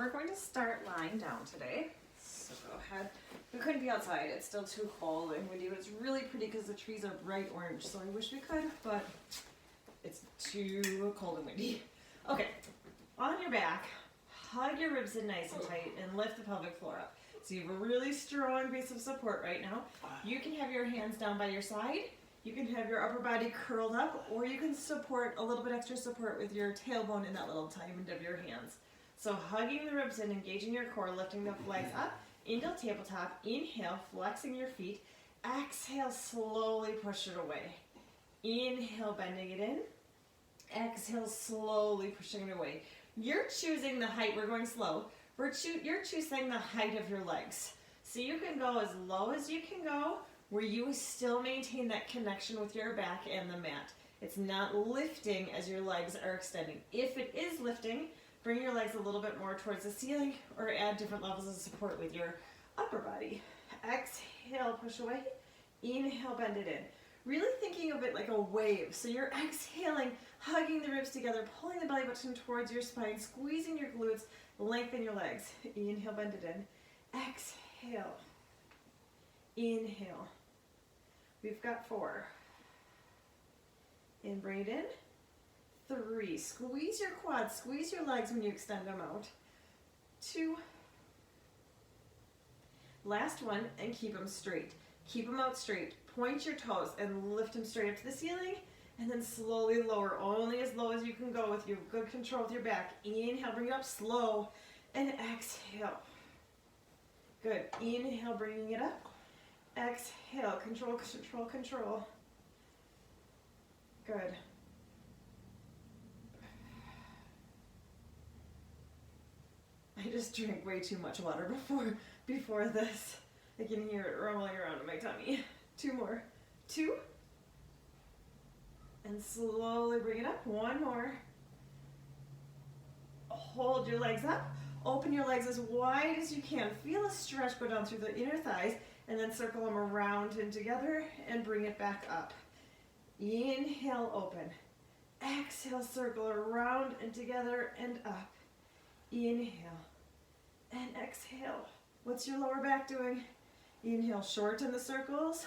we're going to start lying down today. So go ahead. We couldn't be outside. It's still too cold and windy, but it's really pretty because the trees are bright orange. So I wish we could, but it's too cold and windy. Okay, on your back, hug your ribs in nice and tight and lift the pelvic floor up. So you have a really strong base of support right now. You can have your hands down by your side. You can have your upper body curled up, or you can support a little bit extra support with your tailbone in that little diamond of your hands. So hugging the ribs in, engaging your core, lifting the legs up into tabletop. Inhale, flexing your feet. Exhale, slowly push it away. Inhale, bending it in. Exhale, slowly pushing it away. You're choosing the height. We're going slow. You're choosing the height of your legs. So you can go as low as you can go, where you still maintain that connection with your back and the mat. It's not lifting as your legs are extending. If it is lifting, bring your legs a little bit more towards the ceiling or add different levels of support with your upper body. Exhale, push away. Inhale, bend it in. Really thinking of it like a wave. So you're exhaling, hugging the ribs together, pulling the belly button towards your spine, squeezing your glutes, lengthen your legs. Inhale, bend it in. Exhale. Inhale. We've got 4. And bring it in. 3. Squeeze your quads, squeeze your legs when you extend them out. 2. Last one, and keep them straight. Keep them out straight. Point your toes and lift them straight up to the ceiling, and then slowly lower, only as low as you can go with your good control with your back. Inhale, bring it up slow, and exhale. Good. Inhale, bringing it up. Exhale, control, control, control. Good. I just drank way too much water before this. I can hear it rolling around in my tummy. 2 more. 2. And slowly bring it up. 1 more. Hold your legs up. Open your legs as wide as you can. Feel a stretch go down through the inner thighs, and then circle them around and together and bring it back up. Inhale, open. Exhale, circle around and together and up. Inhale and exhale. What's your lower back doing? Inhale, shorten the circles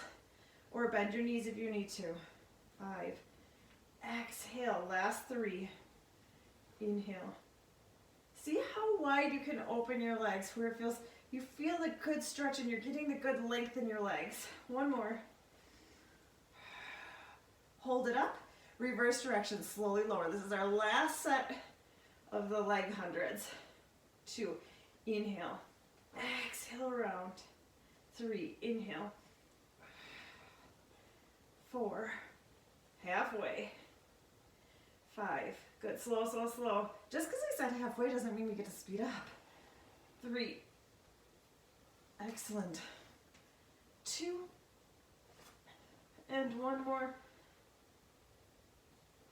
or bend your knees if you need to. 5. Exhale, last 3. Inhale. See how wide you can open your legs, where it feels, you feel the good stretch and you're getting the good length in your legs. 1 more. Hold it up. Reverse direction, slowly lower. This is our last set of the leg hundreds. 2. Inhale. Exhale around. 3. Inhale. 4. Halfway. 5. Good. Slow, slow, slow. Just because I said halfway doesn't mean we get to speed up. 3. Excellent. 2. And 1 more.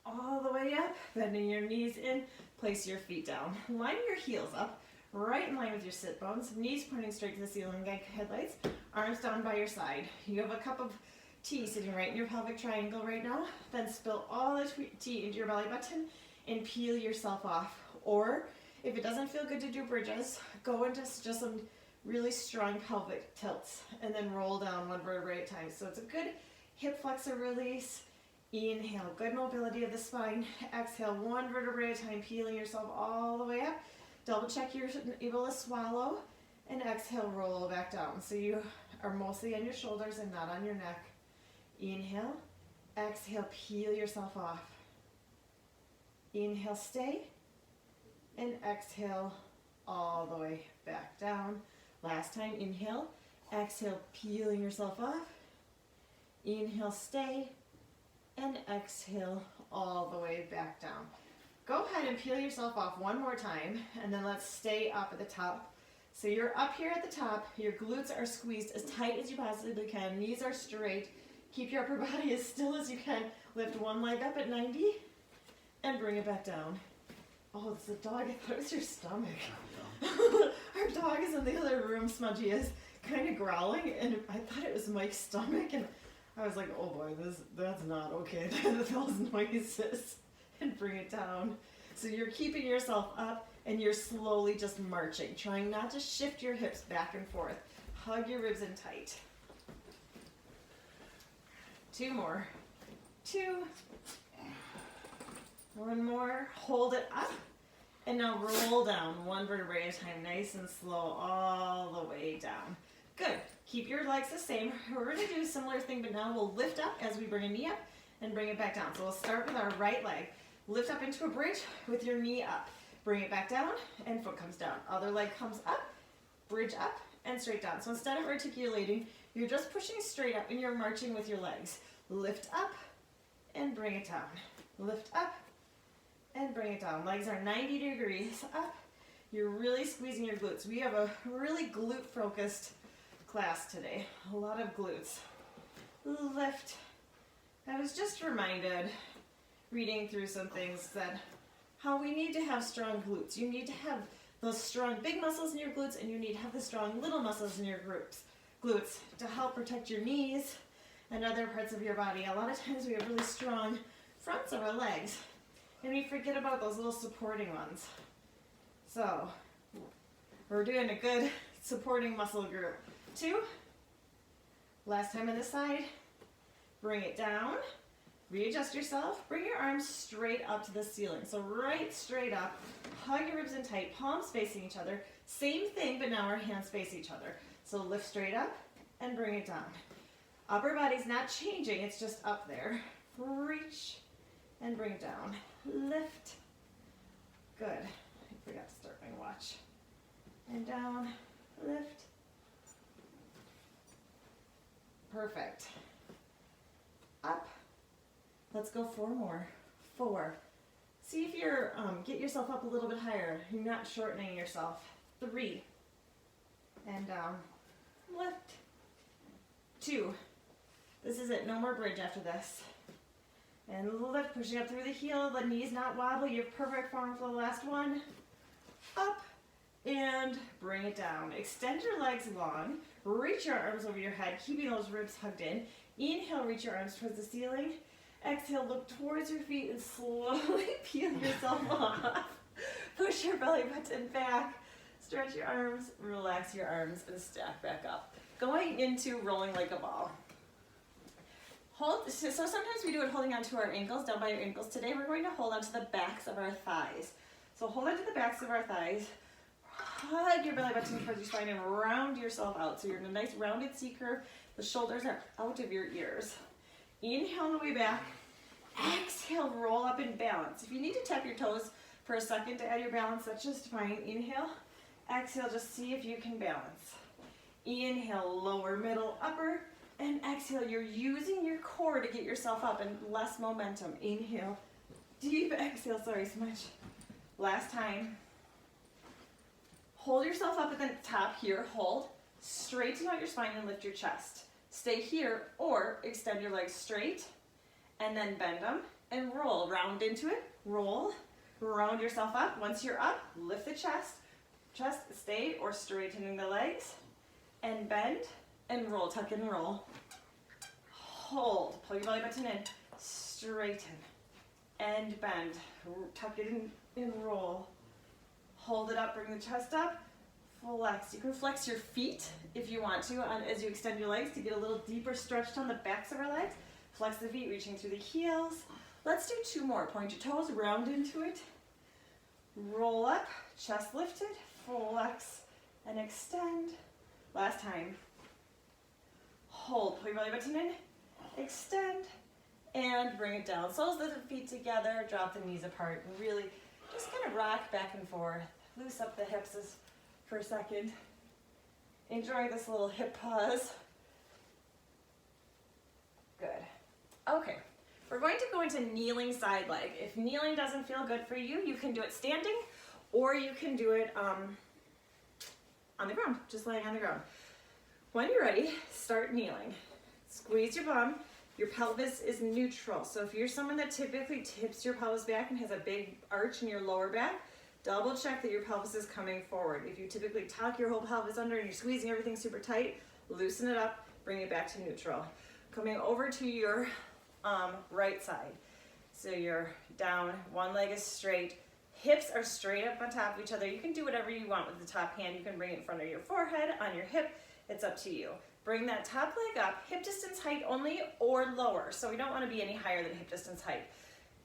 All the way up. Bending your knees in. Place your feet down. Line your heels up. Right in line with your sit bones. Knees pointing straight to the ceiling like headlights. Arms down by your side. You have a cup of tea sitting right in your pelvic triangle right now. Then spill all the tea into your belly button and peel yourself off. Or if it doesn't feel good to do bridges, go into just some really strong pelvic tilts and then roll down 1 vertebrae at a time. So it's a good hip flexor release. Inhale, good mobility of the spine. Exhale, 1 vertebrae at a time, peeling yourself all the way up. Double check you're able to swallow, and exhale, roll back down. So you are mostly on your shoulders and not on your neck. Inhale, exhale, peel yourself off. Inhale, stay, and exhale all the way back down. Last time, inhale, exhale, peeling yourself off. Inhale, stay, and exhale all the way back down. Go ahead and peel yourself off 1 more time, and then let's stay up at the top. So you're up here at the top, your glutes are squeezed as tight as you possibly can, knees are straight, keep your upper body as still as you can, lift 1 leg up at 90, and bring it back down. Oh, it's a dog, I thought it was your stomach. Our dog is in the other room, Smudgy is kind of growling, and I thought it was Mike's stomach, and I was like, oh boy, that's not okay, those noises. And bring it down. So you're keeping yourself up, and you're slowly just marching, trying not to shift your hips back and forth. Hug your ribs in tight. 2 more. 2. 1 more. Hold it up. And now roll down 1 vertebrae at a time, nice and slow, all the way down. Good. Keep your legs the same. We're going to do a similar thing, but now we'll lift up as we bring a knee up and bring it back down. So we'll start with our right leg. Lift up into a bridge with your knee up. Bring it back down and foot comes down. Other leg comes up, bridge up, and straight down. So instead of articulating, you're just pushing straight up and you're marching with your legs. Lift up and bring it down. Lift up and bring it down. Legs are 90 degrees up. You're really squeezing your glutes. We have a really glute-focused class today. A lot of glutes. Lift. I was just reminded, reading through some things, that how we need to have strong glutes. You need to have those strong big muscles in your glutes, and you need to have the strong little muscles in your glutes to help protect your knees and other parts of your body. A lot of times we have really strong fronts of our legs, and we forget about those little supporting ones. So we're doing a good supporting muscle group. 2. Last time on this side. Bring it down. Readjust yourself. Bring your arms straight up to the ceiling. So right straight up. Hug your ribs in tight. Palms facing each other. Same thing, but now our hands face each other. So lift straight up and bring it down. Upper body's not changing. It's just up there. Reach and bring it down. Lift. Good. I forgot to start my watch. And down. Lift. Perfect. Up. Let's go 4 more. 4. See if you're, get yourself up a little bit higher. You're not shortening yourself. 3. And down. Lift. 2. This is it. No more bridge after this. And lift, pushing up through the heel. The knees not wobble. You have perfect form for the last one. Up. And bring it down. Extend your legs long. Reach your arms over your head, keeping those ribs hugged in. Inhale, reach your arms towards the ceiling. Exhale, look towards your feet and slowly peel yourself off. Push your belly button back. Stretch your arms, relax your arms, and stack back up. Going into rolling like a ball. Hold. So sometimes we do it holding onto our ankles, down by your ankles. Today we're going to hold onto the backs of our thighs. So hold onto the backs of our thighs. Hug your belly button towards your spine and round yourself out. So you're in a nice rounded C curve. The shoulders are out of your ears. Inhale on the way back. Exhale, roll up and balance. If you need to tap your toes for a second to add your balance, that's just fine. Inhale. Exhale, just see if you can balance. Inhale, lower, middle, upper. And exhale, you're using your core to get yourself up and less momentum. Inhale. Deep exhale, sorry so much. Last time. Hold yourself up at the top here, hold. Straighten out your spine and lift your chest. Stay here or extend your legs straight and then bend them and roll. Round into it, roll, round yourself up. Once you're up, lift the chest, stay or straightening the legs and bend and roll, tuck and roll. Hold, pull your belly button in, straighten and bend, tuck it in and roll. Hold it up, bring the chest up, flex. You can flex your feet if you want to as you extend your legs to get a little deeper stretched on the backs of our legs. Flex the feet, reaching through the heels. Let's do 2 more. Point your toes, round into it. Roll up, chest lifted, flex, and extend. Last time. Hold, pull your belly button in, extend, and bring it down. Soles of the feet together, drop the knees apart, and really just kind of rock back and forth. Loose up the hips for a second. Enjoy this little hip pause. Good. Okay, we're going to go into kneeling side leg. If kneeling doesn't feel good for you, you can do it standing or you can do it on the ground, just laying on the ground. When you're ready, start kneeling. Squeeze your bum. Your pelvis is neutral. So if you're someone that typically tips your pelvis back and has a big arch in your lower back, double check that your pelvis is coming forward. If you typically tuck your whole pelvis under and you're squeezing everything super tight, loosen it up, bring it back to neutral. Coming over to your right side. So you're down, one leg is straight, hips are straight up on top of each other. You can do whatever you want with the top hand. You can bring it in front of your forehead, on your hip. It's up to you. Bring that top leg up, hip distance height only or lower. So we don't want to be any higher than hip distance height.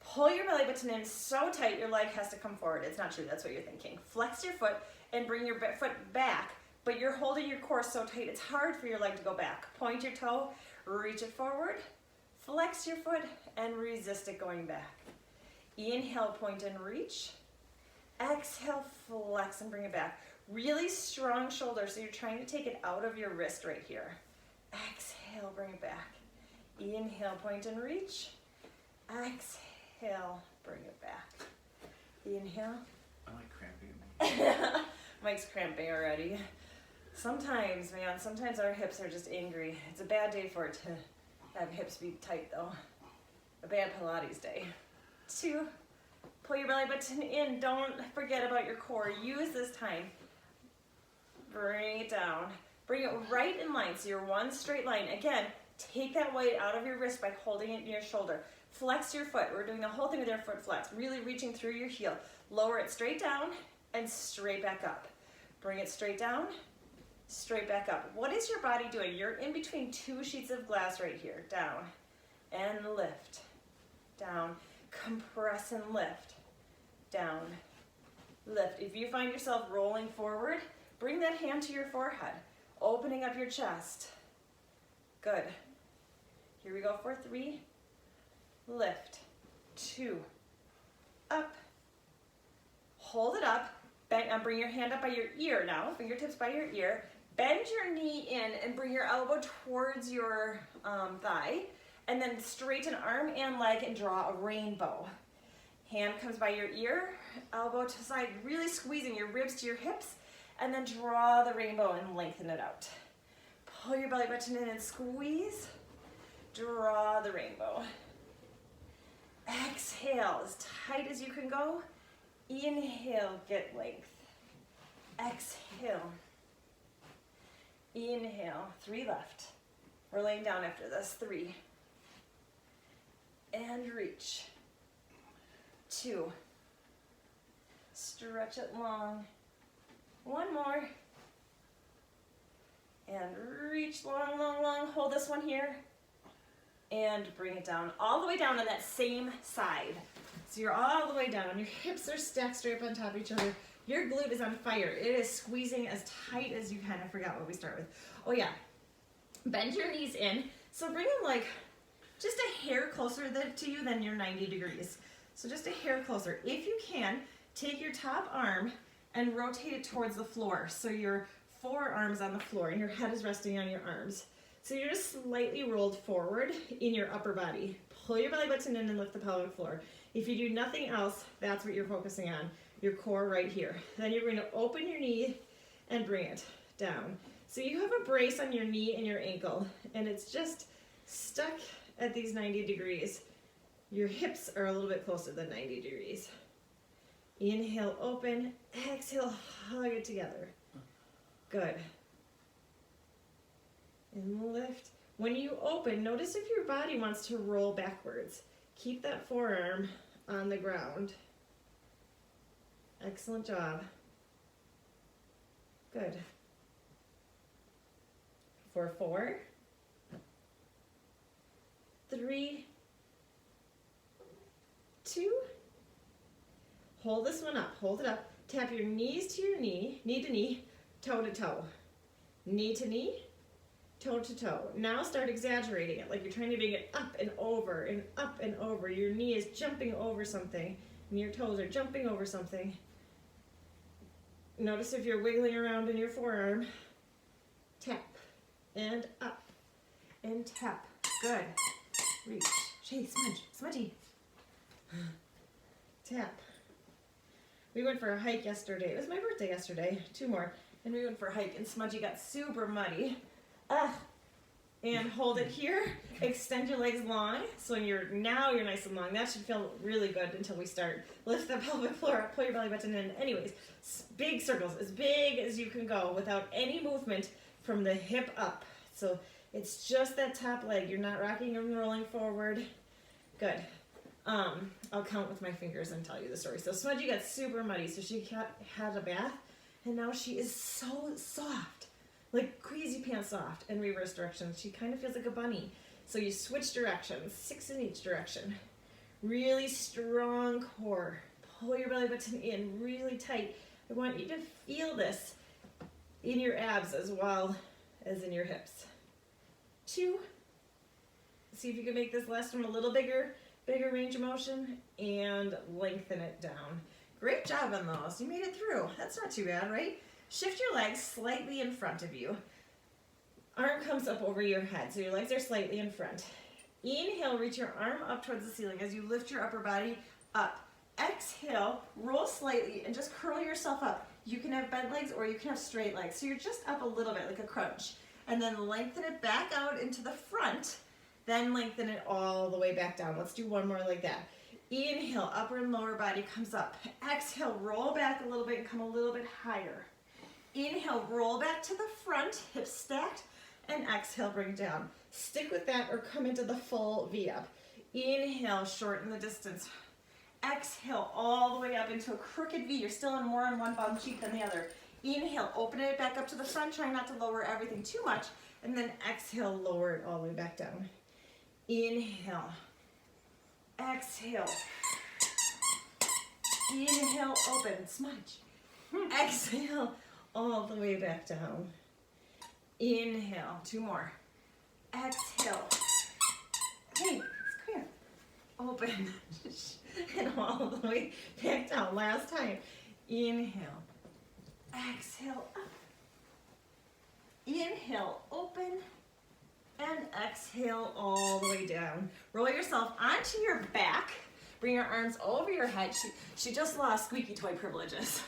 Pull your belly button in so tight your leg has to come forward. It's not true, that's what you're thinking. Flex your foot and bring your foot back, but you're holding your core so tight it's hard for your leg to go back. Point your toe, reach it forward, flex your foot, and resist it going back. Inhale, point and reach. Exhale, flex and bring it back. Really strong shoulders, so you're trying to take it out of your wrist right here. Exhale, bring it back. Inhale, point and reach. Exhale, bring it back. Inhale. I like cramping. Mike's cramping already. Sometimes, man, sometimes our hips are just angry. It's a bad day for it to have hips be tight though. A bad Pilates day. 2, pull your belly button in. Don't forget about your core. Use this time. Bring it down. Bring it right in line, so you're one straight line. Again, take that weight out of your wrist by holding it in your shoulder. Flex your foot. We're doing the whole thing with your foot flex, really reaching through your heel. Lower it straight down and straight back up. Bring it straight down, straight back up. What is your body doing? You're in between 2 sheets of glass right here. Down and lift. Down. Compress and lift. Down. Lift. If you find yourself rolling forward, bring that hand to your forehead, opening up your chest. Good. Here we go for 3. Lift. 2. Up. Hold it up. Bring your hand up by your ear now, fingertips by your ear. Bend your knee in and bring your elbow towards your thigh. And then straighten arm and leg and draw a rainbow. Hand comes by your ear, elbow to side, really squeezing your ribs to your hips. And then draw the rainbow and lengthen it out. Pull your belly button in and squeeze. Draw the rainbow. Exhale as tight as you can go. Inhale, get length. Exhale. Inhale, 3 left. We're laying down after this. 3. And reach. 2. Stretch it long. 1 more. And reach long, long, long. Hold this one here. And bring it down, all the way down on that same side. So you're all the way down. Your hips are stacked straight up on top of each other. Your glute is on fire. It is squeezing as tight as you can. I forgot what we start with. Oh yeah. Bend your knees in. So bring them like just a hair closer to you than your 90 degrees. So just a hair closer. If you can, take your top arm and rotate it towards the floor. So your forearm's on the floor and your head is resting on your arms. So you're just slightly rolled forward in your upper body. Pull your belly button in and lift the pelvic floor. If you do nothing else, that's what you're focusing on, your core right here. Then you're going to open your knee and bring it down. So you have a brace on your knee and your ankle, and it's just stuck at these 90 degrees. Your hips are a little bit closer than 90 degrees. Inhale, open. Exhale, hug it together. Good. And lift. When you open, notice if your body wants to roll backwards. Keep that forearm on the ground. Excellent job. Good. For 4, 3, 2. Hold this one up. Hold it up. Tap your knees to your knee to knee, toe to toe. Knee to knee, toe to toe. Now start exaggerating it, like you're trying to bring it up and over and up and over. Your knee is jumping over something and your toes are jumping over something. Notice if you're wiggling around in your forearm. Tap and up and tap. Good. Reach. Shake, smudge, smudgy. Tap. We went for a hike yesterday. It was my birthday yesterday. 2 more. And we went for a hike and Smudgy got super muddy. And hold it here. Extend your legs long. So now you're nice and long. That should feel really good until we start. Lift the pelvic floor up. Pull your belly button in. Anyways, big circles. As big as you can go without any movement from the hip up. So it's just that top leg. You're not rocking and rolling forward. Good. I'll count with my fingers and tell you the story. So Smudgy got super muddy, so she had a bath, and now she is so soft, like crazy pants soft in reverse direction. She kind of feels like a bunny. So you switch directions, 6 in each direction. Really strong core. Pull your belly button in really tight. I want you to feel this in your abs as well as in your hips. 2. See if you can make this last one a little bigger range of motion, and lengthen it down. Great job on those. You made it through. That's not too bad, right? Shift your legs slightly in front of you. Arm comes up over your head, so your legs are slightly in front. Inhale, reach your arm up towards the ceiling as you lift your upper body up. Exhale, roll slightly and just curl yourself up. You can have bent legs or you can have straight legs. So you're just up a little bit like a crunch. And then lengthen it back out into the front. Then lengthen it all the way back down. Let's do one more like that. Inhale, upper and lower body comes up. Exhale, roll back a little bit and come a little bit higher. Inhale, roll back to the front, hips stacked, and exhale, bring down. Stick with that or come into the full V up. Inhale, shorten the distance. Exhale, all the way up into a crooked V. You're still more on one bum cheek than the other. Inhale, open it back up to the front, try not to lower everything too much, and then exhale, lower it all the way back down. Inhale, exhale, inhale, open, smudge. Exhale, all the way back down. Inhale, 2 more. Exhale. Hey, come here. Open. And all the way back down. Last time. Inhale. Exhale up. Inhale, open. And exhale all the way down. Roll yourself onto your back. Bring your arms over your head. She just lost squeaky toy privileges.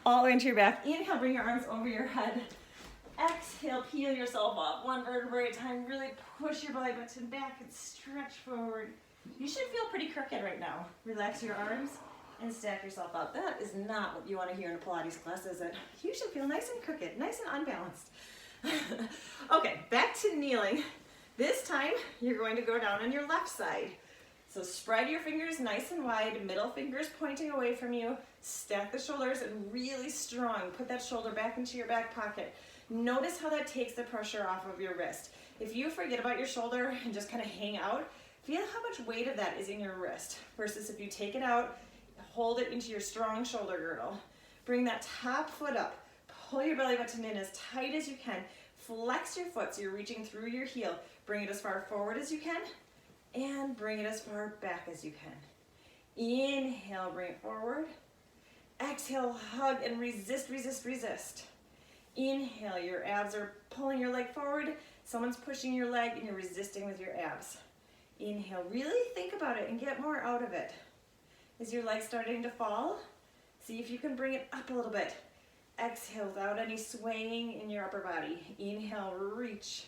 All the way into your back. Inhale, bring your arms over your head. Exhale, peel yourself up. 1 vertebrae at a time. Really push your belly button back and stretch forward. You should feel pretty crooked right now. Relax your arms and stack yourself up. That is not what you want to hear in a Pilates class, is it? You should feel nice and crooked, nice and unbalanced. Okay, back to kneeling. This time, you're going to go down on your left side. So spread your fingers nice and wide, middle fingers pointing away from you. Stack the shoulders and really strong. Put that shoulder back into your back pocket. Notice how that takes the pressure off of your wrist. If you forget about your shoulder and just kind of hang out, feel how much weight of that is in your wrist. Versus if you take it out, hold it into your strong shoulder girdle. Bring that top foot up. Pull your belly button in as tight as you can. Flex your foot so you're reaching through your heel. Bring it as far forward as you can. And bring it as far back as you can. Inhale, bring it forward. Exhale, hug and resist, resist, resist. Inhale, your abs are pulling your leg forward. Someone's pushing your leg and you're resisting with your abs. Inhale, really think about it and get more out of it. Is your leg starting to fall? See if you can bring it up a little bit. Exhale without any swaying in your upper body. Inhale, reach.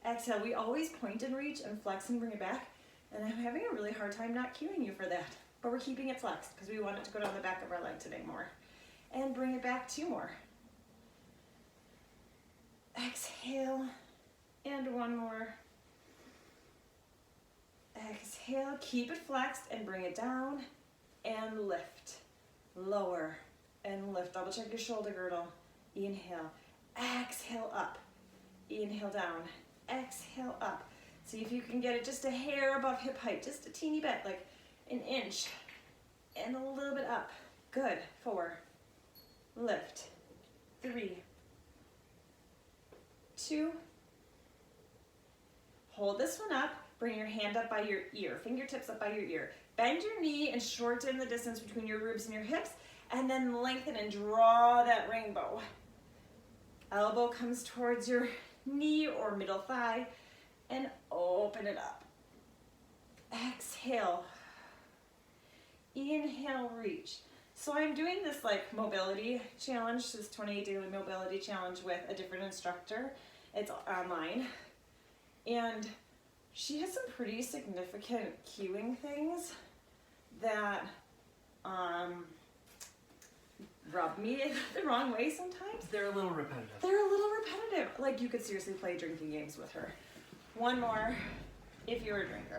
Exhale, we always point and reach and flex and bring it back. And I'm having a really hard time not cueing you for that. But we're keeping it flexed because we want it to go down the back of our leg today more. And bring it back 2 more. Exhale, and 1 more. Exhale, keep it flexed and bring it down and lift. Lower and lift. Double check your shoulder girdle. Inhale, exhale up. Inhale down, exhale up. See if you can get it just a hair above hip height, just a teeny bit, like an inch. And a little bit up. Good. 4. Lift. 3. 2. Hold this one up. Bring your hand up by your ear, fingertips up by your ear. Bend your knee and shorten the distance between your ribs and your hips, and then lengthen and draw that rainbow. Elbow comes towards your knee or middle thigh, and open it up. Exhale. Inhale, reach. So I'm doing this like mobility challenge, this 28 daily mobility challenge with a different instructor. It's online. And she has some pretty significant cueing things that rub me the wrong way sometimes. They're a little repetitive. They're a little repetitive. Like you could seriously play drinking games with her. 1 more if you're a drinker.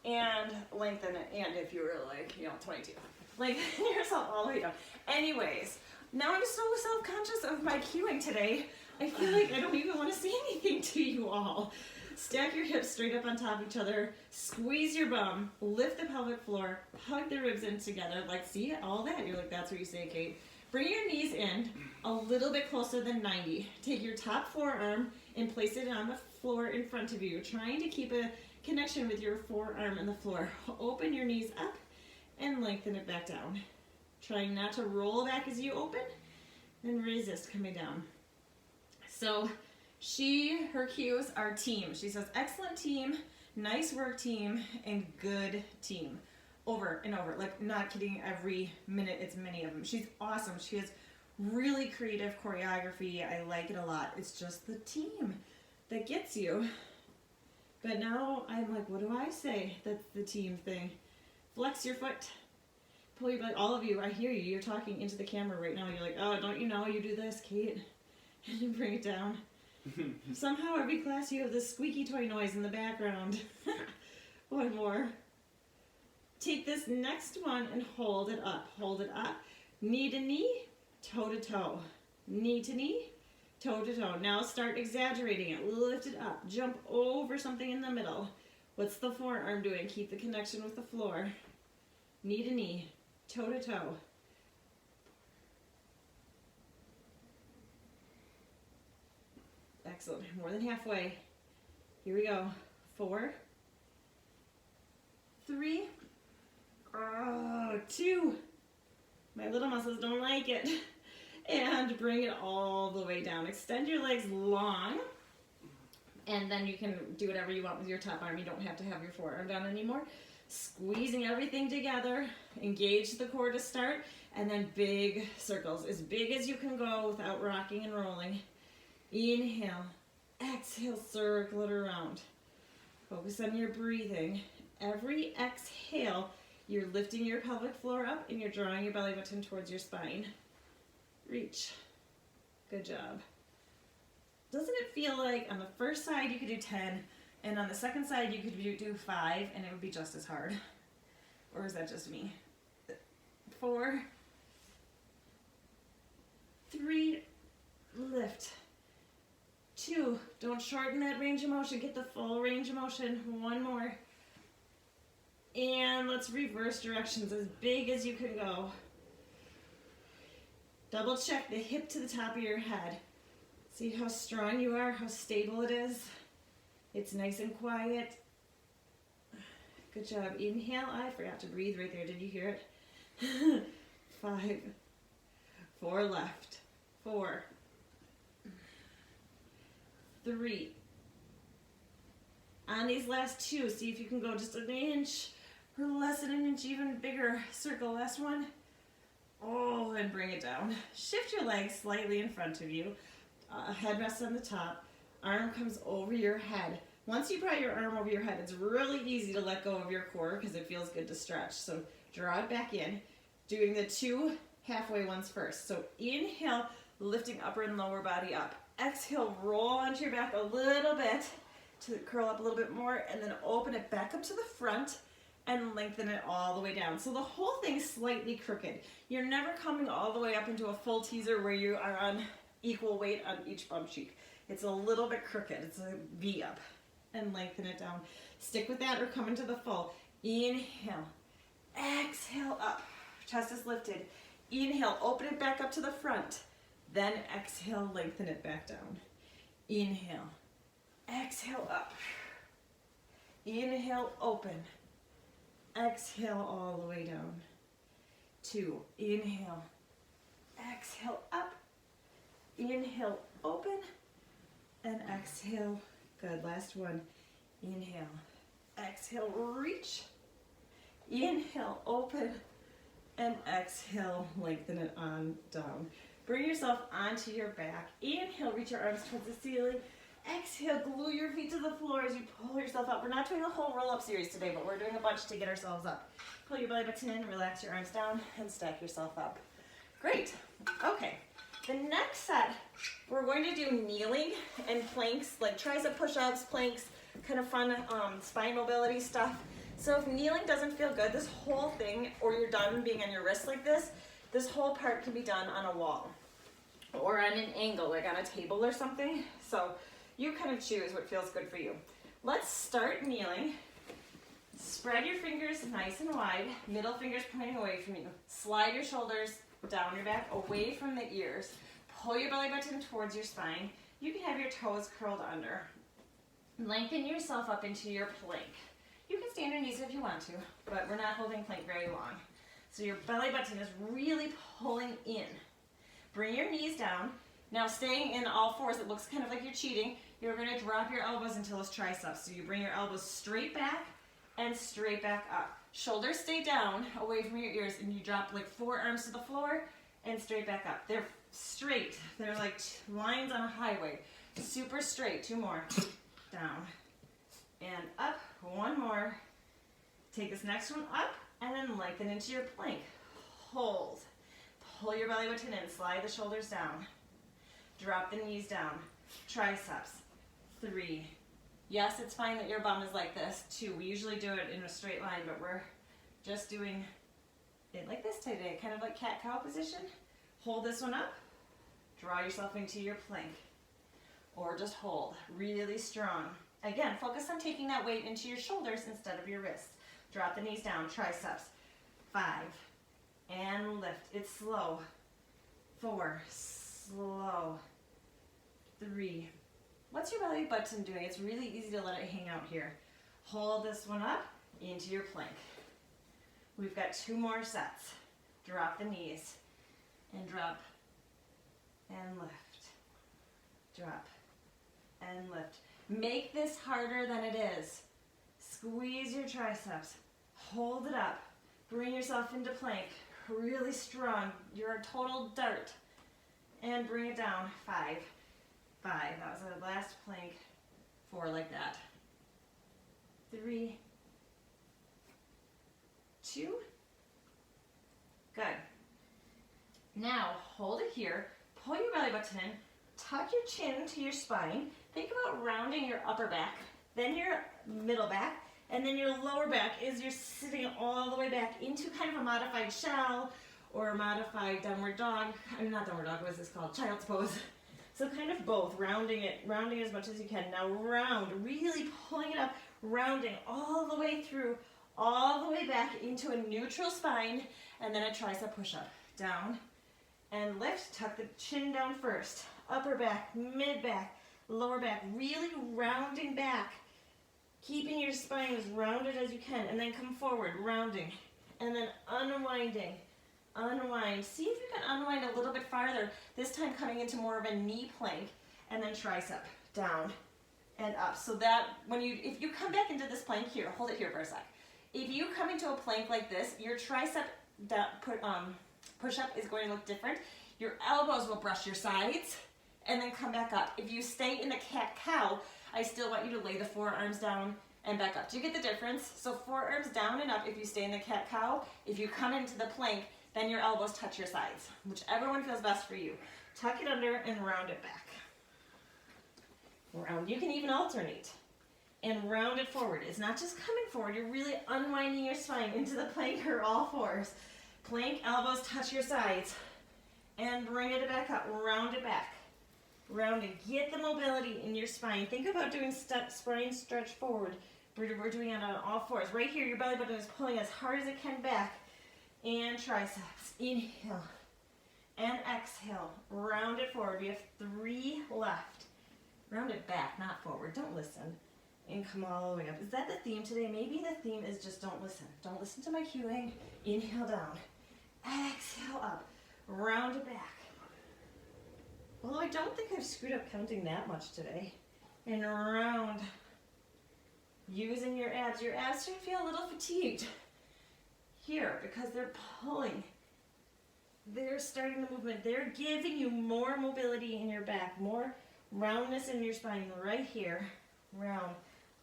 and lengthen it. And if you were like, 22, lengthen yourself all the way down. Anyways, now I'm so self-conscious of my cueing today. I feel like I don't even want to say anything to you all. Stack your hips straight up on top of each other. Squeeze your bum. Lift the pelvic floor. Hug the ribs in together. Like, see all that? You're like, that's what you say, Kate. Bring your knees in a little bit closer than 90. Take your top forearm and place it on the floor in front of you. Trying to keep a connection with your forearm and the floor. Open your knees up and lengthen it back down. Trying not to roll back as you open and resist coming down. So her cues are team. She says, excellent team, nice work team, and good team. Over and over, like not kidding, every minute it's many of them. She's awesome. She has really creative choreography. I like it a lot. It's just the team that gets you. But now I'm like, what do I say? That's the team thing. Flex your foot. Pull your butt. All of you, I hear you. You're talking into the camera right now. You're like, oh, don't you know you do this, Kate? And you bring it down. Somehow every class you have this squeaky toy noise in the background. One more. Take this next one and hold it up. Hold it up. Knee to knee, toe to toe. Knee to knee, toe to toe. Now start exaggerating it. Lift it up. Jump over something in the middle. What's the forearm doing? Keep the connection with the floor. Knee to knee, toe to toe. Excellent. More than halfway. Here we go. 4, 3, 2. My little muscles don't like it. And bring it all the way down. Extend your legs long. And then you can do whatever you want with your top arm. You don't have to have your forearm down anymore. Squeezing everything together. Engage the core to start. And then big circles. As big as you can go without rocking and rolling. Inhale. Exhale, circle it around. Focus on your breathing. Every exhale, you're lifting your pelvic floor up and you're drawing your belly button towards your spine. Reach. Good job. Doesn't it feel like on the first side you could do 10 and on the second side you could do 5 and it would be just as hard? Or is that just me? 4, 3, lift. 2, don't shorten that range of motion. Get the full range of motion. 1 more. And let's reverse directions as big as you can go. Double check the hip to the top of your head. See how strong you are, how stable it is. It's nice and quiet. Good job. Inhale. I forgot to breathe right there. Did you hear it? 5, 4 left. 4, 3. On these last 2, see if you can go just an inch or less than an inch, even bigger circle. Last one. Oh, and bring it down. Shift your legs slightly in front of you. Head rests on the top. Arm comes over your head. Once you brought your arm over your head, it's really easy to let go of your core because it feels good to stretch. So draw it back in, doing the 2 halfway ones first. So inhale, lifting upper and lower body up. Exhale, roll onto your back a little bit to curl up a little bit more, and then open it back up to the front and lengthen it all the way down. So the whole thing's slightly crooked. You're never coming all the way up into a full teaser where you are on equal weight on each bum cheek. It's a little bit crooked. It's a V up. And lengthen it down. Stick with that or come into the full. Inhale. Exhale up. Chest is lifted. Inhale, open it back up to the front. Then exhale, lengthen it back down. Inhale. Exhale up. Inhale, open. Exhale all the way down. 2. Inhale. Exhale up. Inhale, open. And exhale. Good. Last one. Inhale. Exhale, reach. Inhale, open. And exhale, lengthen it on down. Bring yourself onto your back. Inhale, reach your arms towards the ceiling. Exhale, glue your feet to the floor as you pull yourself up. We're not doing a whole roll-up series today, but we're doing a bunch to get ourselves up. Pull your belly button in, relax your arms down, and stack yourself up. Great. Okay. The next set, we're going to do kneeling and planks, like tricep push-ups, planks, kind of fun spine mobility stuff. So if kneeling doesn't feel good, this whole thing, or you're done being on your wrist like this whole part can be done on a wall or on an angle, like on a table or something. So you kind of choose what feels good for you. Let's start kneeling. Spread your fingers nice and wide, middle fingers pointing away from you. Slide your shoulders down your back, away from the ears. Pull your belly button towards your spine. You can have your toes curled under. Lengthen yourself up into your plank. You can stay on your knees if you want to, but we're not holding plank very long. So your belly button is really pulling in. Bring your knees down. Now staying in all fours, it looks kind of like you're cheating. You're going to drop your elbows into those triceps. So you bring your elbows straight back and straight back up. Shoulders stay down away from your ears, and you drop like forearms to the floor and straight back up. They're straight. They're like lines on a highway. Super straight. Two more. Down and up. One more. Take this next one up and then lengthen into your plank. Hold. Pull your belly button in. Slide the shoulders down. Drop the knees down. Triceps. 3. Yes, it's fine that your bum is like this. 2. We usually do it in a straight line, but we're just doing it like this today, kind of like cat-cow position. Hold this one up. Draw yourself into your plank. Or just hold, really strong. Again, focus on taking that weight into your shoulders instead of your wrists. Drop the knees down, triceps. 5, and lift. It's slow. 4, slow. 3. What's your belly button doing? It's really easy to let it hang out here. Hold this one up into your plank. We've got 2 more sets. Drop the knees, and drop, and lift. Drop, and lift. Make this harder than it is. Squeeze your triceps. Hold it up. Bring yourself into plank. Really strong. You're a total dart. And bring it down. 5. That was the last plank. 4 like that. 3. 2. Good. Now hold it here. Pull your belly button in. Tuck your chin to your spine. Think about rounding your upper back, then your middle back, and then your lower back is you're sitting all the way back into kind of a modified shell or a modified downward dog. I mean, not downward dog, what is this called? Child's pose. So kind of both, rounding as much as you can. Now round, really pulling it up, rounding all the way through, all the way back into a neutral spine, and then a tricep push-up. Down and lift, tuck the chin down first. Upper back, mid back, lower back, really rounding back, keeping your spine as rounded as you can, and then come forward, rounding, and then unwinding, unwind. See if you can unwind a little bit farther, this time coming into more of a knee plank, and then tricep, down and up. So that if you come back into this plank here, hold it here for a sec. If you come into a plank like this, your tricep push-up is going to look different. Your elbows will brush your sides, and then come back up. If you stay in the cat-cow, I still want you to lay the forearms down and back up. Do you get the difference? So forearms down and up if you stay in the cat-cow. If you come into the plank, then your elbows touch your sides. Whichever one feels best for you. Tuck it under and round it back. Round. You can even alternate. And round it forward. It's not just coming forward. You're really unwinding your spine into the plank or all fours. Plank, elbows touch your sides. And bring it back up. Round it back. Rounding. Get the mobility in your spine. Think about doing spine stretch forward. We're doing it on all fours. Right here, your belly button is pulling as hard as it can back. And triceps. Inhale. And exhale. Round it forward. We have 3 left. Round it back, not forward. Don't listen. And come all the way up. Is that the theme today? Maybe the theme is just don't listen. Don't listen to my cueing. Inhale down. Exhale up. Round it back. Although I don't think I've screwed up counting that much today. And round. Using your abs. Your abs should feel a little fatigued here because they're pulling. They're starting the movement. They're giving you more mobility in your back, more roundness in your spine right here. Round.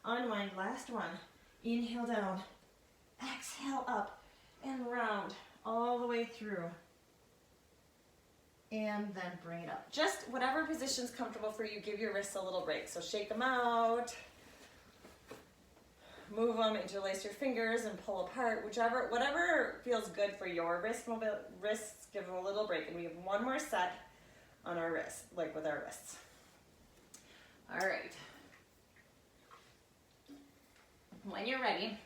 Unwind. Last one. Inhale down. Exhale up and round all the way through. And then bring it up. Just whatever position's comfortable for you, give your wrists a little break. So shake them out. move them, interlace your fingers and pull apart, whatever feels good for your wrists, give them a little break. And we have one more set on our wrists, like with our wrists. All right. When you're ready,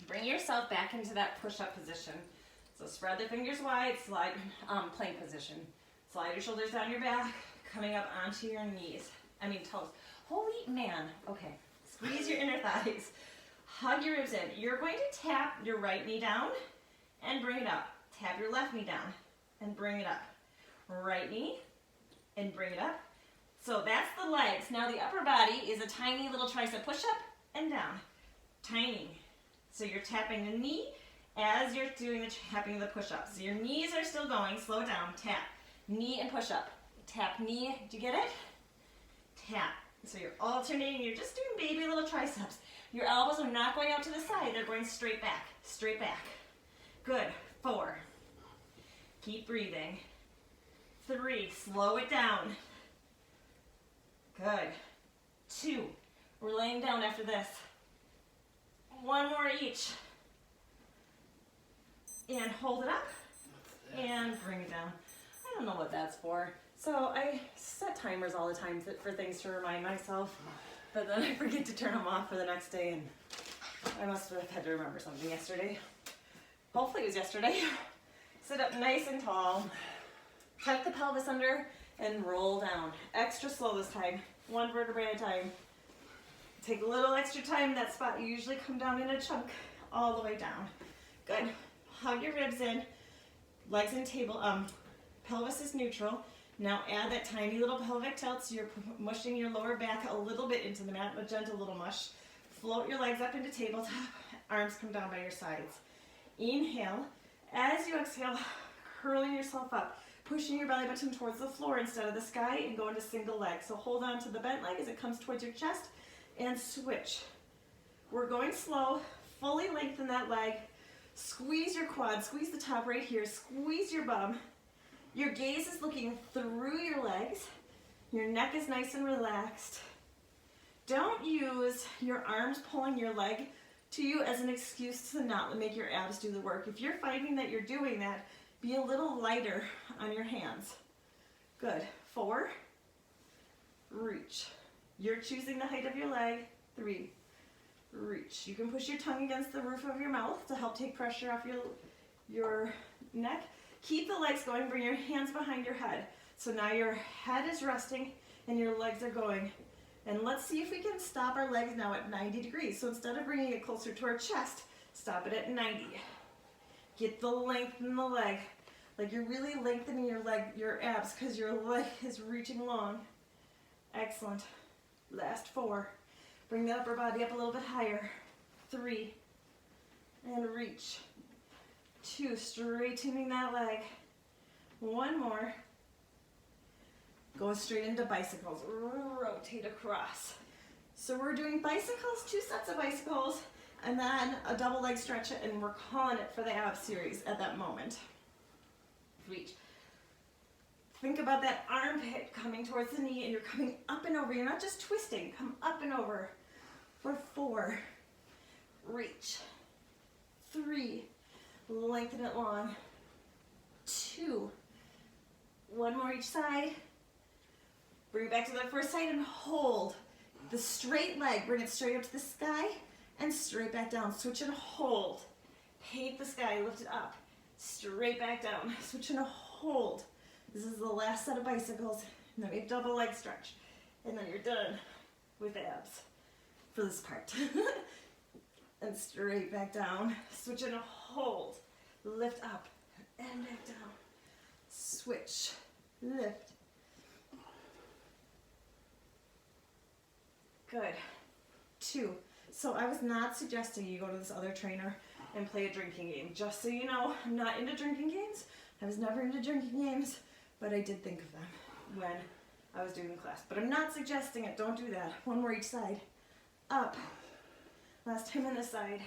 bring yourself back into that push-up position. So spread the fingers wide, slide, plank position. Slide your shoulders down your back, coming up onto your toes. Holy man, okay. Squeeze your inner thighs. Hug your ribs in. You're going to tap your right knee down and bring it up. Tap your left knee down and bring it up. Right knee and bring it up. So that's the legs. Now the upper body is a tiny little tricep push-up and down. Tiny. So you're tapping the knee as you're doing the tapping the push-up. So your knees are still going. Slow down. Tap. Knee and push-up. Tap knee. Do you get it? Tap. So you're alternating. You're just doing baby little triceps. Your elbows are not going out to the side. They're going straight back. Straight back. Good. 4. Keep breathing. 3. Slow it down. Good. 2. We're laying down after this. 1 more each. And hold it up. And bring it down. I don't know what that's for. So I set timers all the time for things to remind myself, but then I forget to turn them off for the next day, and I must have had to remember something yesterday. Hopefully it was yesterday. Sit up nice and tall. Tuck the pelvis under and roll down. Extra slow this time. 1 vertebrae at a time. Take a little extra time in that spot. You usually come down in a chunk all the way down. Good. Hug your ribs in. Legs in table. Pelvis is neutral. Now add that tiny little pelvic tilt, so you're mushing your lower back a little bit into the mat, a gentle little mush. Float your legs up into tabletop. Arms come down by your sides. Inhale. As you exhale, curling yourself up, pushing your belly button towards the floor instead of the sky, and go into single leg. So hold on to the bent leg as it comes towards your chest, and switch. We're going slow. Fully lengthen that leg. Squeeze your quad. Squeeze the top right here. Squeeze your bum. Your gaze is looking through your legs. Your neck is nice and relaxed. Don't use your arms pulling your leg to you as an excuse to not make your abs do the work. If you're finding that you're doing that, be a little lighter on your hands. Good. 4. Reach. You're choosing the height of your leg. 3. Reach. You can push your tongue against the roof of your mouth to help take pressure off your neck. Keep the legs going. Bring your hands behind your head. So now your head is resting and your legs are going. And let's see if we can stop our legs now at 90 degrees. So instead of bringing it closer to our chest, stop it at 90. Get the length in the leg. Like you're really lengthening your leg, your abs, because your leg is reaching long. Excellent. Last 4. Bring the upper body up a little bit higher. 3. And reach. 2. Straightening that leg. 1 more. Go straight into bicycles. Rotate across. So we're doing bicycles, 2 sets of bicycles, and then a double leg stretch, and we're calling it for the ab series at that moment. Reach. Think about that armpit coming towards the knee, and you're coming up and over. You're not just twisting. Come up and over for 4. Reach. 3. Lengthen it long. 2. 1 more each side. Bring it back to the first side and hold. The straight leg, bring it straight up to the sky and straight back down. Switch and hold. Paint the sky, lift it up. Straight back down. Switch and hold. This is the last set of bicycles. And then we have double leg stretch. And then you're done with abs for this part. And straight back down. Switch and hold. Lift up and back down. Switch. Lift. Good. 2. So I was not suggesting you go to this other trainer and play a drinking game. Just so you know, I'm not into drinking games. I was never into drinking games, but I did think of them when I was doing the class. But I'm not suggesting it. Don't do that. 1 more each side. Up. Last time on this side.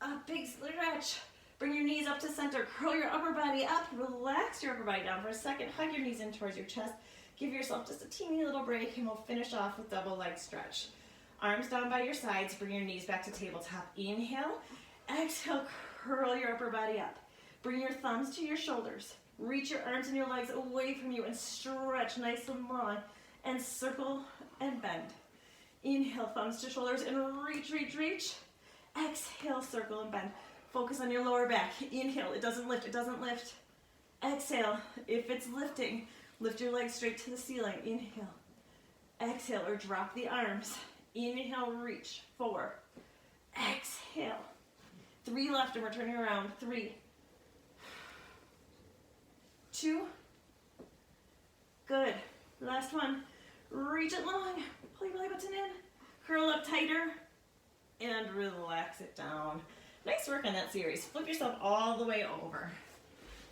Up. Big stretch. Bring your knees up to center. Curl your upper body up. Relax your upper body down for a second. Hug your knees in towards your chest. Give yourself just a teeny little break, and we'll finish off with double leg stretch. Arms down by your sides, bring your knees back to tabletop. Inhale, exhale, curl your upper body up. Bring your thumbs to your shoulders. Reach your arms and your legs away from you and stretch nice and long and circle and bend. Inhale, thumbs to shoulders and reach, reach, reach. Exhale, circle and bend. Focus on your lower back. Inhale, it doesn't lift, it doesn't lift. Exhale, if it's lifting, lift your legs straight to the ceiling. Inhale, exhale, or drop the arms. Inhale, reach, 4. Exhale. 3 left and we're turning around. 3, 2, good. Last one, reach it long, pull your belly button in, curl up tighter, and relax it down. Nice work on that series. Flip yourself all the way over.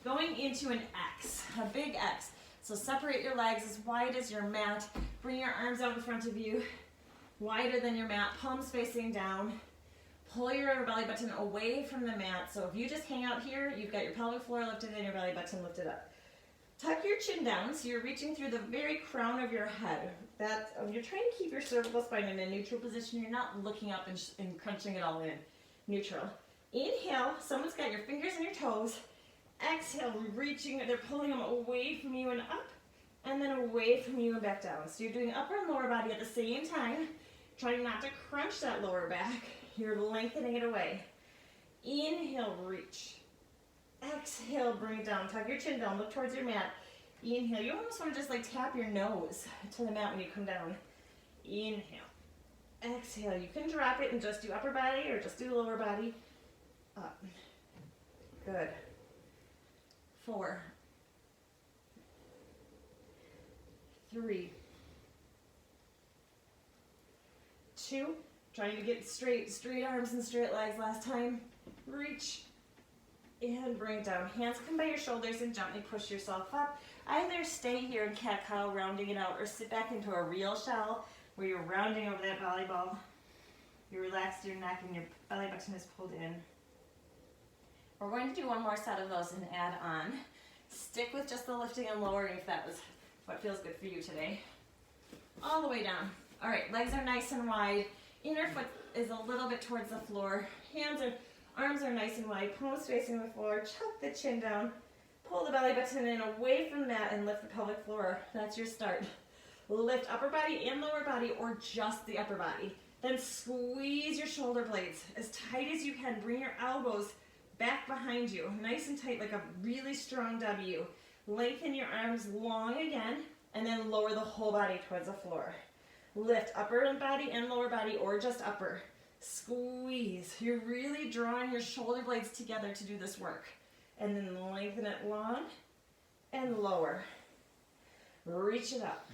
Going into an X, a big X. So separate your legs as wide as your mat. Bring your arms out in front of you, wider than your mat, palms facing down. Pull your belly button away from the mat. So if you just hang out here, you've got your pelvic floor lifted and your belly button lifted up. Tuck your chin down so you're reaching through the very crown of your head. You're trying to keep your cervical spine in a neutral position. You're not looking up and crunching it all in. Neutral. Inhale, someone's got your fingers and your toes. Exhale, reaching, they're pulling them away from you and up, and then away from you and back down. So you're doing upper and lower body at the same time, trying not to crunch that lower back. You're lengthening it away. Inhale, reach. Exhale, bring it down. Tuck your chin down, look towards your mat. Inhale, you almost want to just like tap your nose to the mat when you come down. Inhale. Exhale, you can drop it and just do upper body or just do lower body. Up. Good. 4, 3, 2, trying to get straight arms and straight legs last time. Reach and bring it down. Hands come by your shoulders and gently push yourself up. Either stay here in cat-cow, rounding it out, or sit back into a real shell where you're rounding over that volleyball. You relax your neck and your belly button is pulled in. We're going to do one more set of those and add on. Stick with just the lifting and lowering if that was what feels good for you today. All the way down. All right, legs are nice and wide. Inner foot is a little bit towards the floor. Arms are nice and wide. Palms facing the floor. Chuck the chin down. Pull the belly button in away from that and lift the pelvic floor. That's your start. Lift upper body and lower body or just the upper body. Then squeeze your shoulder blades as tight as you can. Bring your elbows back behind you, nice and tight like a really strong W. Lengthen your arms long again, and then lower the whole body towards the floor. Lift upper body and lower body, or just upper. Squeeze. You're really drawing your shoulder blades together to do this work. And then lengthen it long and lower. Reach it up.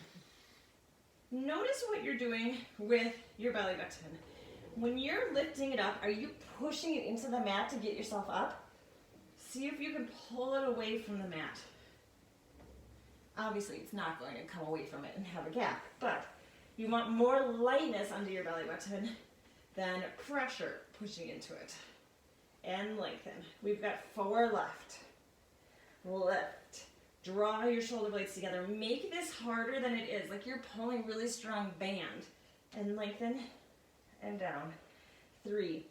Notice what you're doing with your belly button. When you're lifting it up, are you pushing it into the mat to get yourself up? See if you can pull it away from the mat. Obviously, it's not going to come away from it and have a gap, but you want more lightness under your belly button than pressure pushing into it. And lengthen. We've got 4 left. Lift. Draw your shoulder blades together. Make this harder than it is, like you're pulling really strong band. And lengthen. And down. 3.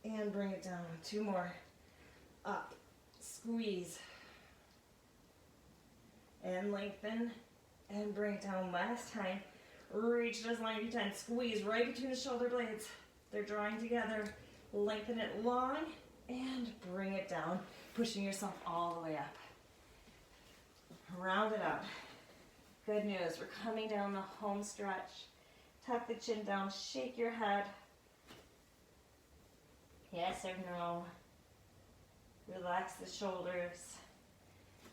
And bring it down. 2 more. Up. Squeeze. And lengthen. And bring it down. Last time. Reach it as long as you can. Squeeze right between the shoulder blades. They're drawing together. Lengthen it long. And bring it down. Pushing yourself all the way up. Round it out. Good news, we're coming down the home stretch. Tuck the chin down, shake your head. Yes or no. Relax the shoulders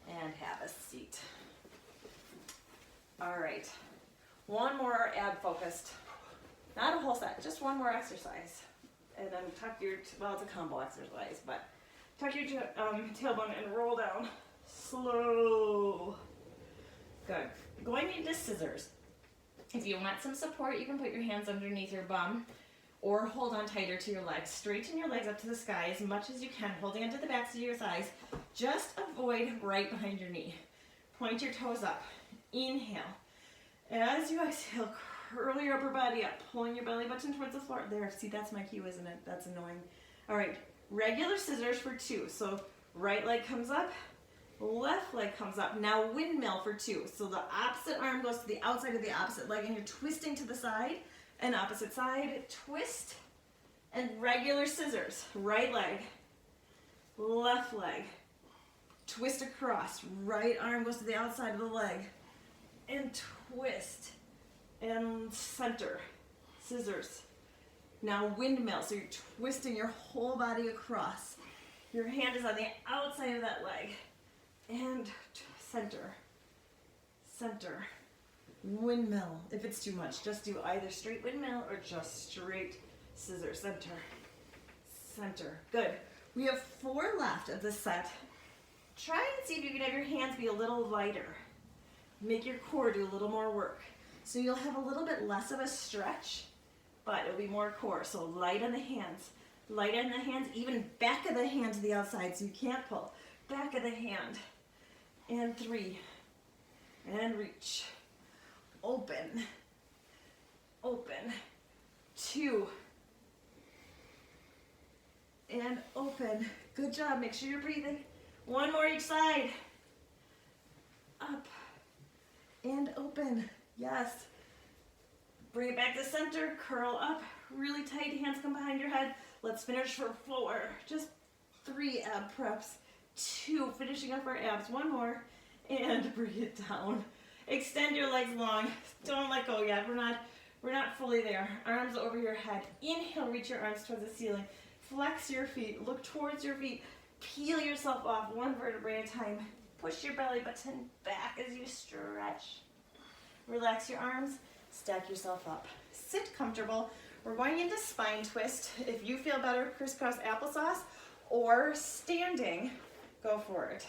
and have a seat. All right, one more ab focused. Not a whole set, just one more exercise. And then tuck your, well, it's a combo exercise, but tuck your tailbone and roll down. Slow. Good. Going into scissors. If you want some support, you can put your hands underneath your bum or hold on tighter to your legs. Straighten your legs up to the sky as much as you can, holding onto the backs of your thighs. Just avoid right behind your knee. Point your toes up. Inhale. As you exhale, curl your upper body up, pulling your belly button towards the floor. There, see, that's my cue, isn't it? That's annoying. All right, regular scissors for 2. So right leg comes up, left leg comes up. Now windmill for 2. So the opposite arm goes to the outside of the opposite leg and you're twisting to the side and opposite side, twist, and regular scissors. Right leg, left leg, twist across. Right arm goes to the outside of the leg and twist and center, scissors. Now windmill, so you're twisting your whole body across. Your hand is on the outside of that leg. And center, center, windmill. If it's too much, just do either straight windmill or just straight scissor, center, center. Good. We have 4 left of this set. Try and see if you can have your hands be a little lighter. Make your core do a little more work. So you'll have a little bit less of a stretch, but it'll be more core. So light on the hands, even back of the hand to the outside so you can't pull. Back of the hand. And 3. And reach. Open. Open. 2. And open. Good job. Make sure you're breathing. 1 more each side. Up. And open. Yes. Bring it back to center. Curl up. Really tight. Hands come behind your head. Let's finish for 4. Just 3 ab preps. 2. Finishing up our abs. 1 more. And bring it down. Extend your legs long. Don't let go yet. We're not fully there. Arms over your head. Inhale. Reach your arms towards the ceiling. Flex your feet. Look towards your feet. Peel yourself off 1 vertebrae at a time. Push your belly button back as you stretch. Relax your arms. Stack yourself up. Sit comfortable. We're going into spine twist. If you feel better, crisscross applesauce or standing, go for it.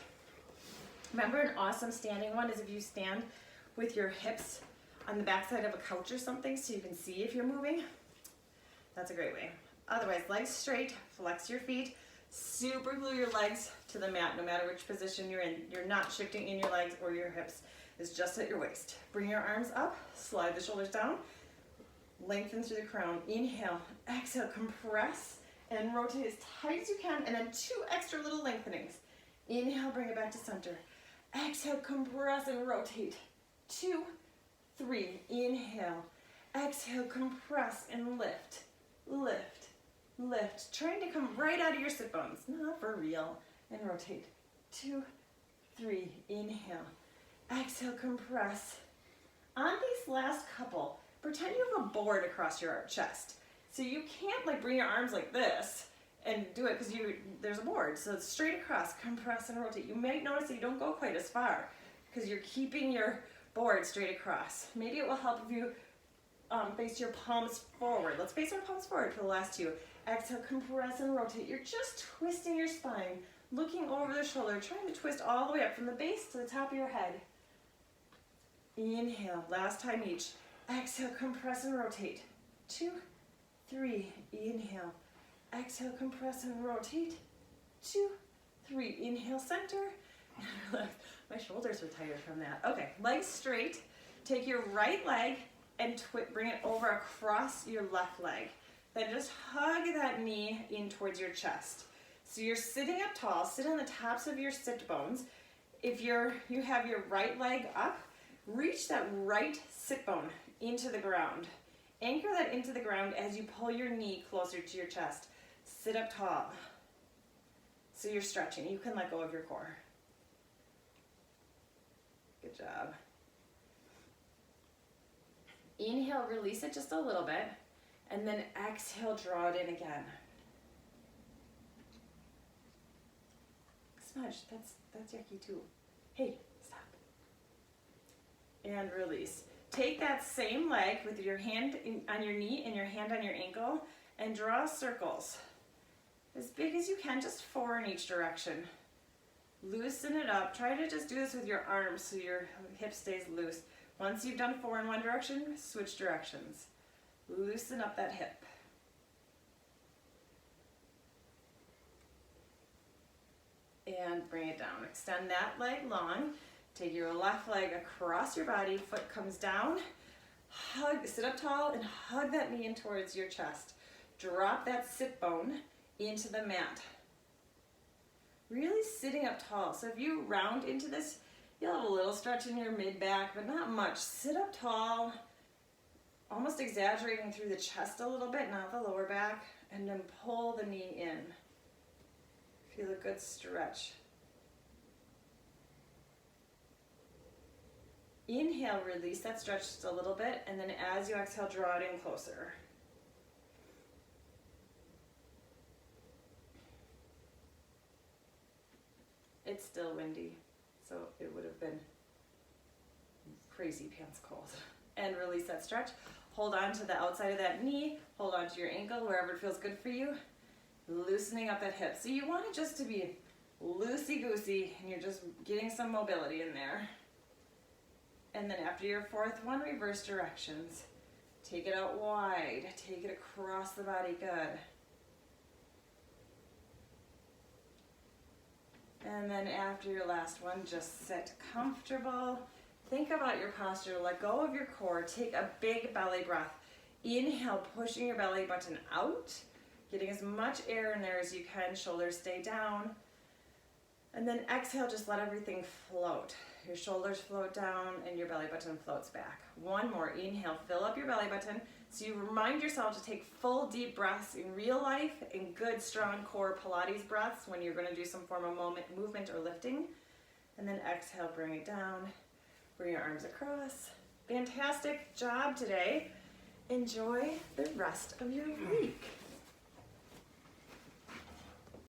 Remember, an awesome standing one is if you stand with your hips on the backside of a couch or something so you can see if you're moving. That's a great way. Otherwise, legs straight, flex your feet, super glue your legs to the mat no matter which position you're in. You're not shifting in your legs or your hips. It's just at your waist. Bring your arms up, slide the shoulders down, lengthen through the crown. Inhale, exhale, compress and rotate as tight as you can, and then 2 extra little lengthenings. Inhale, bring it back to center. Exhale, compress and rotate. 2, 3. Inhale, exhale, compress and lift, lift, lift. Trying to come right out of your sit bones, not for real. And rotate. 2, 3. Inhale, exhale, compress. On these last couple, pretend you have a board across your chest. So you can't like bring your arms like this and do it because there's a board. So it's straight across, compress and rotate. You might notice that you don't go quite as far because you're keeping your board straight across. Maybe it will help if you face your palms forward. Let's face our palms forward for the last 2. Exhale, compress and rotate. You're just twisting your spine, looking over the shoulder, trying to twist all the way up from the base to the top of your head. Inhale, last time each. Exhale, compress and rotate. 2, 3. Inhale. Exhale, compress and rotate. 2, 3. Inhale, center. My shoulders are tired from that. Okay, legs straight. Take your right leg and bring it over across your left leg. Then just hug that knee in towards your chest. So you're sitting up tall. Sit on the tops of your sit bones. If you have your right leg up, reach that right sit bone into the ground. Anchor that into the ground as you pull your knee closer to your chest. Sit up tall. So you're stretching. You can let go of your core. Good job. Inhale, release it just a little bit. And then exhale, draw it in again. Smudge, that's yucky too. Hey, stop. And release. Take that same leg with your hand on your knee and your hand on your ankle and draw circles. As big as you can, just 4 in each direction. Loosen it up. Try to just do this with your arms so your hip stays loose. Once you've done 4 in one direction, switch directions. Loosen up that hip. And bring it down. Extend that leg long. Take your left leg across your body, foot comes down, hug, sit up tall and hug that knee in towards your chest. Drop that sit bone into the mat. Really sitting up tall. So if you round into this, you'll have a little stretch in your mid-back, but not much. Sit up tall, almost exaggerating through the chest a little bit, not the lower back, and then pull the knee in. Feel a good stretch. Inhale, release that stretch just a little bit, and then as you exhale, draw it in closer. It's still windy, so it would have been crazy pants cold. And release that stretch. Hold on to the outside of that knee, hold on to your ankle, wherever it feels good for you. Loosening up that hip. So you want it just to be loosey-goosey, and you're just getting some mobility in there. And then after your fourth one, reverse directions. Take it out wide, take it across the body, good. And then after your last one, just sit comfortable. Think about your posture, let go of your core, take a big belly breath. Inhale, pushing your belly button out, getting as much air in there as you can, shoulders stay down. And then exhale, just let everything float. Your shoulders float down and your belly button floats back. One more, inhale, fill up your belly button. So you remind yourself to take full deep breaths in real life and good strong core Pilates breaths when you're gonna do some form of movement or lifting. And then exhale, bring it down, bring your arms across. Fantastic job today. Enjoy the rest of your week.